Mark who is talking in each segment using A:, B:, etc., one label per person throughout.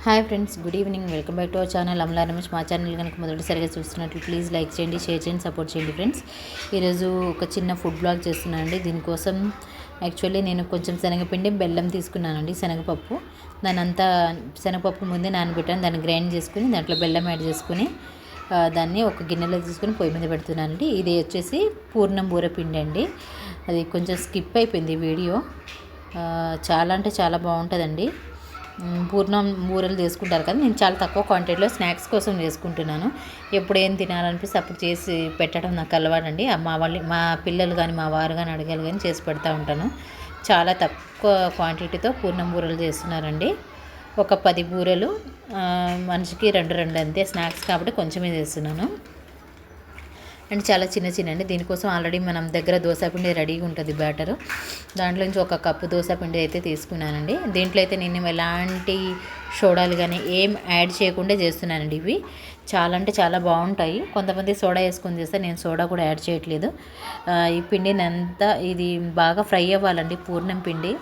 A: Hi friends, good evening. Welcome back to our channel Amala Ramesh. మా channel కనుక మొదటిసారిగా చూస్తున్నట్లు ప్లీజ్ లైక్ చేయండి, షేర్ చేయండి, సపోర్ట్ చేయండి ఫ్రెండ్స్. ఈరోజు ఒక చిన్న ఫుడ్ బ్లాగ్ చేస్తున్నానండి. దీనికోసం యాక్చువల్లీ నేను కొంచెం శనగపిండి, బెల్లం తీసుకున్నానండి, శనగపప్పు. దాని అంతా శనగపప్పు ముందే నానబెట్టాను. దాన్ని గ్రైండ్ చేసుకుని దాంట్లో బెల్లం యాడ్ చేసుకుని దాన్ని ఒక గిన్నెలో తీసుకుని పొయ్యి మీద పెడుతున్నానండి. ఇది వచ్చేసి పూర్ణం బూరపిండి అండి. అది కొంచెం స్కిప్ అయిపోయింది వీడియో. చాలా అంటే చాలా బాగుంటుందండి. పూర్ణం బూరెలు చేసుకుంటారు కదా, నేను చాలా తక్కువ క్వాంటిటీలో స్నాక్స్ కోసం చేసుకుంటున్నాను. ఎప్పుడు ఏం తినాలనిపిస్తే అప్పుడు చేసి పెట్టడం నాకు అలవాటండి. మా పిల్లలు కానీ మా వారు కానీ అడగాలి కానీ చేసి పెడతా ఉంటాను. చాలా తక్కువ క్వాంటిటీతో పూర్ణం బూరెలు చేస్తున్నారండి. ఒక 10 బూరెలు, మనిషికి రెండు అంతే. స్నాక్స్ కాబట్టి కొంచెమే చేస్తున్నాను అండ్ చాలా చిన్న అండి. దీనికోసం ఆల్రెడీ మనం దగ్గర దోశపిండి రెడీగా ఉంటుంది బ్యాటరు. దాంట్లో నుంచి ఒక కప్పు దోశపిండి అయితే తీసుకున్నానండి. దీంట్లో అయితే నేను ఎలాంటి సోడాలు కానీ ఏం యాడ్ చేయకుండా చేస్తున్నానండి. ఇవి చాలా అంటే చాలా బాగుంటాయి. కొంతమంది సోడా వేసుకొని చేస్తే నేను సోడా కూడా యాడ్ చేయట్లేదు. ఈ పిండిని అంతా ఇది బాగా ఫ్రై అవ్వాలండి. పూర్ణం పిండి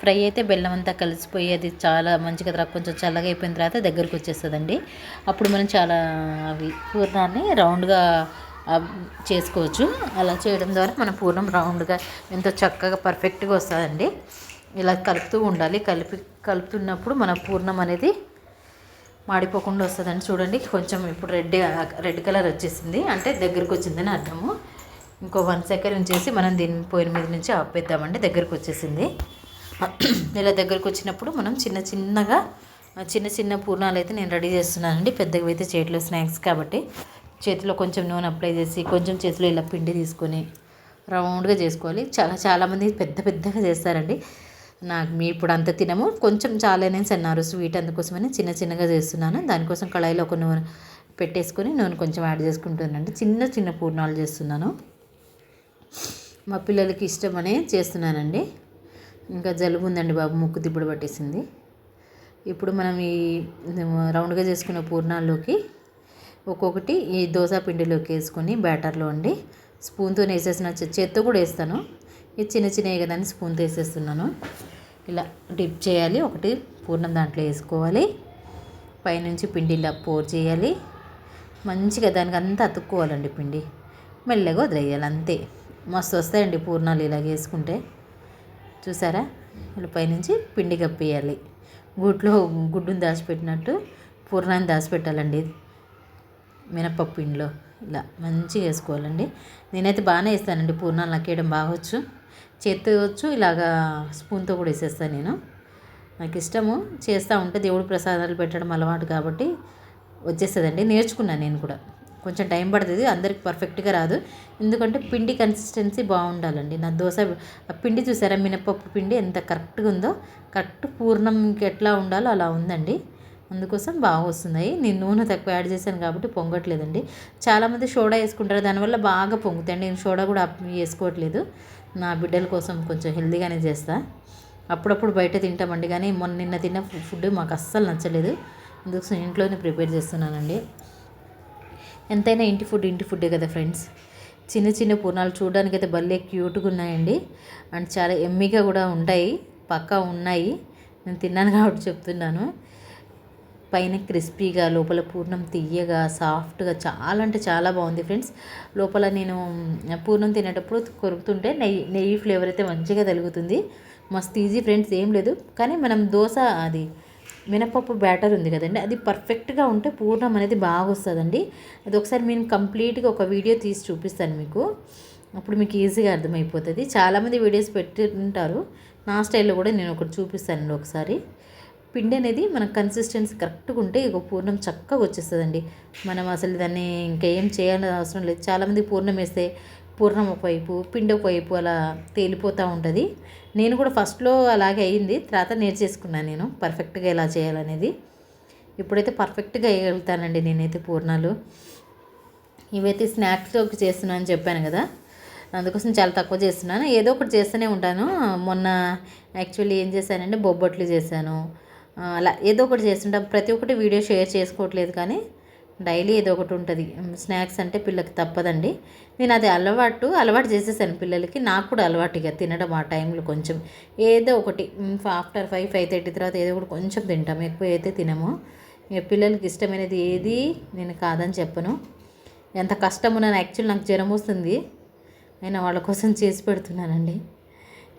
A: ఫ్రై అయితే బెల్లం అంతా కలిసిపోయి అది చాలా మంచిగా కొంచెం చల్లగా అయిపోయిన తర్వాత దగ్గరకు వచ్చేస్తుందండి. అప్పుడు మనం చాలా అవి పూర్ణాన్ని రౌండ్గా చేసుకోవచ్చు. అలా చేయడం ద్వారా మన పూర్ణం రౌండ్గా ఎంతో చక్కగా పర్ఫెక్ట్గా వస్తుందండి. ఇలా కలుపుతూ ఉండాలి. కలుపుతున్నప్పుడు మన పూర్ణం అనేది మాడిపోకుండా వస్తుందండి. చూడండి, కొంచెం ఇప్పుడు రెడ్ కలర్ వచ్చేసింది, అంటే దగ్గరకు వచ్చిందని అర్థము. ఇంకో 1 సెకండ్ ఉంచేసి మనం దీన్ని పొయ్యి మీద నుంచి ఆపేద్దామండి. దగ్గరకు వచ్చేసింది. ఇలా దగ్గరకు వచ్చినప్పుడు మనం చిన్న పూర్ణాలు అయితే నేను రెడీ చేస్తున్నానండి. పెద్దగా అయితే చేయట్లేదు, స్నాక్స్ కాబట్టి. చేతిలో కొంచెం నూనె అప్లై చేసి కొంచెం చేతిలో ఇలా పిండి తీసుకొని రౌండ్గా చేసుకోవాలి. చాలామంది పెద్దగా చేస్తారండి. మీ ఇప్పుడు అంత తినము, కొంచెం చాలానేసి అన్నారు స్వీట్, అందుకోసమని చిన్నగా చేస్తున్నాను. దానికోసం కళాయిలో ఒక నూనె పెట్టేసుకొని నూనె కొంచెం యాడ్ చేసుకుంటున్నానండి. చిన్న పూర్ణాలు చేస్తున్నాను. మా పిల్లలకి ఇష్టమనే చేస్తున్నానండి. ఇంకా జలుబు ఉందండి బాబు, ముక్కు దిబ్బడు పట్టేసింది. ఇప్పుడు మనం ఈ రౌండ్గా చేసుకున్న పూర్ణాల్లోకి ఒక్కొక్కటి ఈ దోశ పిండిలోకి వేసుకొని బ్యాటర్లో అండి స్పూన్తో వేసేసిన, చేత్తో కూడా వేస్తాను. ఇది చిన్నవి కదా అని స్పూన్తో వేసేస్తున్నాను. ఇలా డిప్ చేయాలి. ఒకటి పూర్ణం దాంట్లో వేసుకోవాలి. పైనుంచి పిండి ఇలా పోర్ చేయాలి. మంచిగా దానికి అంతా అతుక్కోవాలండి పిండి. మెల్లగా వదిలేయాలి, అంతే. మస్తు వస్తాయండి పూర్ణాలు ఇలా వేసుకుంటే. చూసారా, ఇలా పైనుంచి పిండి కప్పేయాలి. గుడ్డును దాచిపెట్టినట్టు పూర్ణాన్ని దాచిపెట్టాలండి మినపప్పు పిండిలో. ఇలా మంచిగా వేసుకోవాలండి. నేనైతే బాగానే వేస్తానండి పూర్ణాలు, నాకు వేయడం బాగా వచ్చు. చేత్తో వచ్చు, ఇలాగా స్పూన్తో కూడా వేసేస్తాను నేను. నాకు ఇష్టము, చేస్తూ ఉంటే దేవుడు ప్రసాదాలు పెట్టడం అలవాటు కాబట్టి వచ్చేస్తుందండి. నేర్చుకున్నాను నేను కూడా. కొంచెం టైం పడుతుంది, అందరికి పర్ఫెక్ట్గా రాదు. ఎందుకంటే పిండి కన్సిస్టెన్సీ బాగుండాలండి. నా దోశ పిండి చూసారా, మినపప్పు పిండి ఎంత కరెక్ట్గా ఉందో, కరెక్ట్ పూర్ణంకి ఎట్లా ఉండాలో అలా ఉందండి. అందుకోసం బాగా వస్తున్నాయి. నేను నూనె తక్కువ యాడ్ చేశాను కాబట్టి పొంగట్లేదండి. చాలామంది సోడా వేసుకుంటారు, దానివల్ల బాగా పొంగుతాయండి. నేను సోడా కూడా వేసుకోవట్లేదు. నా బిడ్డల కోసం కొంచెం హెల్తీగానే చేస్తా. అప్పుడప్పుడు బయట తింటామండి, కానీ నిన్న తిన్న ఫుడ్ మాకు అస్సలు నచ్చలేదు. అందుకోసం ఇంట్లోనే ప్రిపేర్ చేస్తున్నానండి. ఎంతైనా ఇంటి ఫుడ్డే కదా ఫ్రెండ్స్. చిన్న పూర్ణాలు చూడడానికి అయితే భలే క్యూట్గా ఉన్నాయండి. అండ్ చాలా ఎమ్మీగా కూడా ఉంటాయి, పక్కా ఉన్నాయి. నేను తిన్నాను కాబట్టి చెప్తున్నాను. పైన క్రిస్పీగా, లోపల పూర్ణం తియ్యగా, సాఫ్ట్గా, చాలా అంటే చాలా బాగుంది ఫ్రెండ్స్. లోపల నేను పూర్ణం తినేటప్పుడు కొరుకుతుంటే నెయ్యి ఫ్లేవర్ అయితే మంచిగా తగులుతుంది. మస్తు ఈజీ ఫ్రెండ్స్, ఏం లేదు. కానీ మనం దోశ అది మినపప్పు బ్యాటర్ ఉంది కదండి, అది పర్ఫెక్ట్గా ఉంటే పూర్ణం అనేది బాగా వస్తుందండి. అది ఒకసారి నేను కంప్లీట్గా ఒక వీడియో తీసి చూపిస్తాను మీకు, అప్పుడు మీకు ఈజీగా అర్థమైపోతుంది. చాలామంది వీడియోస్ పెట్టింటారు, నా స్టైల్లో కూడా నేను ఒకటి చూపిస్తానండి ఒకసారి. పిండి అనేది మన కన్సిస్టెన్సీ కరెక్ట్గా ఉంటే ఇక పూర్ణం చక్కగా వచ్చేస్తుందండి. మనం అసలు దాన్ని ఇంకేం చేయాల్సిన అవసరం లేదు. చాలామంది పూర్ణం వేస్తే పూర్ణం ఒకవైపు, పిండి ఒకవైపు అలా తేలిపోతూ ఉంటుంది. నేను కూడా ఫస్ట్లో అలాగే అయింది, తర్వాత నేర్చేసుకున్నాను నేను పర్ఫెక్ట్గా ఎలా చేయాలనేది. ఇప్పుడైతే పర్ఫెక్ట్గా వేయగలుగుతానండి నేనైతే పూర్ణాలు. ఇవైతే స్నాక్స్లోకి చేస్తున్నాను అని చెప్పాను కదా, అందుకోసం చాలా తక్కువ చేస్తున్నాను. ఏదో ఒకటి చేస్తూనే ఉంటాను. మొన్న యాక్చువల్లీ ఏం చేశానంటే బొబ్బట్లు చేశాను. అలా ఏదో ఒకటి చేస్తుంటాం. ప్రతి ఒక్కటి వీడియో షేర్ చేసుకోవట్లేదు, కానీ డైలీ ఏదో ఒకటి ఉంటుంది. స్నాక్స్ అంటే పిల్లకి తప్పదండి. నేను అది అలవాటు చేసేసాను పిల్లలకి. నాకు కూడా అలవాటు ఇక తినడం ఆ టైంలో కొంచెం ఏదో ఒకటి ఆఫ్టర్ 5:30 తర్వాత ఏదో ఒకటి కొంచెం తింటాము, ఎక్కువ అయితే తినము. ఇక పిల్లలకి ఇష్టమైనది ఏది నేను కాదని చెప్పను. ఎంత కష్టం ఉన్నా యాక్చువల్ నాకు జ్వరం వస్తుంది, అయినా వాళ్ళ కోసం చేసి పెడుతున్నానండి.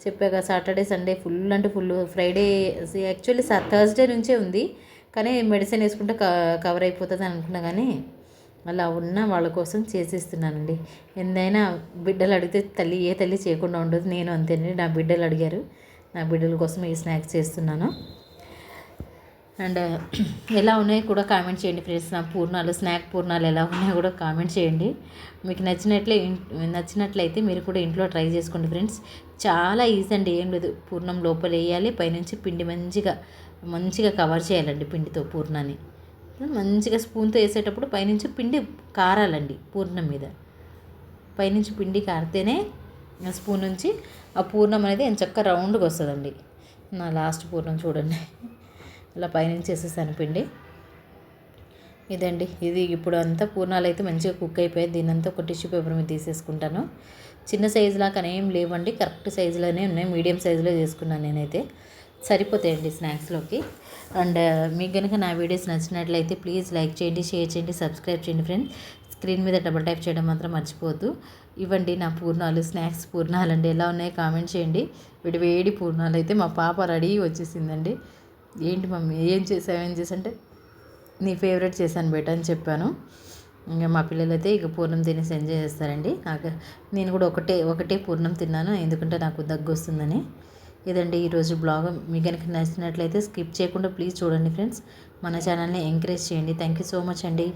A: చెప్పాక సాటర్డే సండే ఫుల్ అంటే ఫుల్, ఫ్రైడే యాక్చువల్లీ థర్స్డే నుంచే ఉంది, కానీ మెడిసిన్ వేసుకుంటే కవర్ అయిపోతుంది అని అనుకున్నా, కానీ అలా ఉన్న వాళ్ళ కోసం చేసిస్తున్నానండి. ఎంతైనా బిడ్డలు అడిగితే ఏ తల్లి చేయకుండా ఉండదు. నేను అంతేనండి, నా బిడ్డలు అడిగారు, నా బిడ్డల కోసం ఈ స్నాక్స్ చేస్తున్నాను. అండ్ ఎలా ఉన్నాయో కూడా కామెంట్ చేయండి ఫ్రెండ్స్. నా పూర్ణాలు, స్నాక్ పూర్ణాలు ఎలా ఉన్నాయో కూడా కామెంట్ చేయండి. మీకు నచ్చినట్లయితే మీరు కూడా ఇంట్లో ట్రై చేసుకోండి ఫ్రెండ్స్. చాలా ఈజీ అండి, ఏం లేదు. పూర్ణం లోపల వేయాలి, పైనుంచి పిండి మంచిగా కవర్ చేయాలండి పిండితో పూర్ణాన్ని. మంచిగా స్పూన్తో వేసేటప్పుడు పైనుంచి పిండి కారాలండి పూర్ణం మీద. పైనుంచి పిండి కారితేనే స్పూన్ నుంచి ఆ పూర్ణం అనేది ఎంచక్క రౌండ్గా వస్తుందండి. నా లాస్ట్ పూర్ణం చూడండి, అలా పైనుంచి వేసేసాను పిండి. ఇదండి, ఇది ఇప్పుడు అంతా పూర్ణాలు అయితే మంచిగా కుక్ అయిపోయాయి. దీనంతా ఒక టిష్యూ పేపర్ మీద తీసేసుకుంటాను. చిన్న సైజులా కానీ ఏం లేవండి, కరెక్ట్ సైజులోనే ఉన్నాయి. మీడియం సైజులో చేసుకున్నాను నేనైతే, సరిపోతాయండి స్నాక్స్లోకి. అండ్ మీకు కనుక నా వీడియోస్ నచ్చినట్లయితే ప్లీజ్ లైక్ చేయండి, షేర్ చేయండి, సబ్స్క్రైబ్ చేయండి ఫ్రెండ్స్. స్క్రీన్ మీద డబుల్ టైప్ చేయడం మాత్రం మర్చిపోవద్దు. ఇవ్వండి నా పూర్ణాలు, స్నాక్స్ పూర్ణాలు అండి. ఎలా ఉన్నాయో కామెంట్ చేయండి. వేడి పూర్ణాలు అయితే మా పాప రెడీ వచ్చేసిందండి. ఏంటి మమ్మీ ఏం చేసావంటే, నీ ఫేవరెట్ చేశాను బేట అని చెప్పాను. ఇంకా మా పిల్లలైతే ఇక పూర్ణం తినేసి ఎంజాయ్ చేస్తారండి. నేను కూడా ఒకటే పూర్ణం తిన్నాను, ఎందుకంటే నాకు దగ్గు వస్తుందని. ఇదండి ఈరోజు బ్లాగ్. మీకు కనుక నచ్చినట్లయితే స్కిప్ చేయకుండా ప్లీజ్ చూడండి ఫ్రెండ్స్. మన ఛానల్ని ఎంకరేజ్ చేయండి. థ్యాంక్ యూ సో మచ్ అండి.